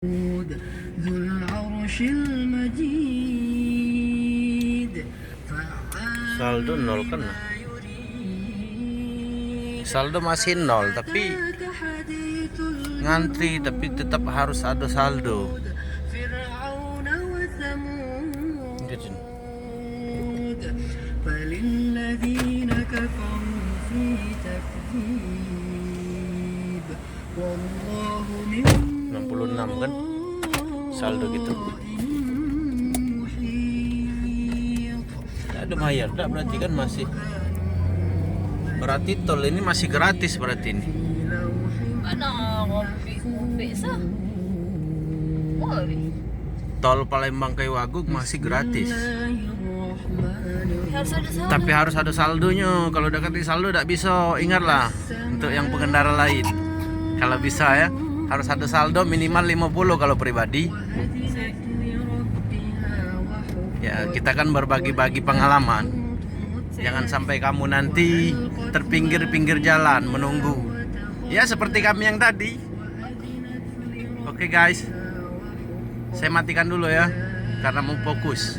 ذو العرش المجيد Saldo nol kan? Saldo masih nol, tapi ngantri, tapi tetap harus ada saldo. Gitu. فللذين كفروا في تكذيب والله من 66 kan saldo gitu. Ada bayar, enggak berarti kan masih. Berarti tol ini masih gratis berarti ini. Mana kopi sah? Boleh. Tol Palembang Kayu Agung masih gratis. Harus ada saldo. Tapi harus ada saldonya. Kalau udah kasih saldo enggak bisa. Ingatlah untuk yang pengendara lain. Kalau bisa ya, harus ada saldo minimal 50 kalau pribadi. Ya, kita kan berbagi-bagi pengalaman. Jangan sampai kamu nanti terpinggir-pinggir jalan menunggu. Ya, seperti kami yang tadi. Oke guys, saya matikan dulu ya, karena mau fokus.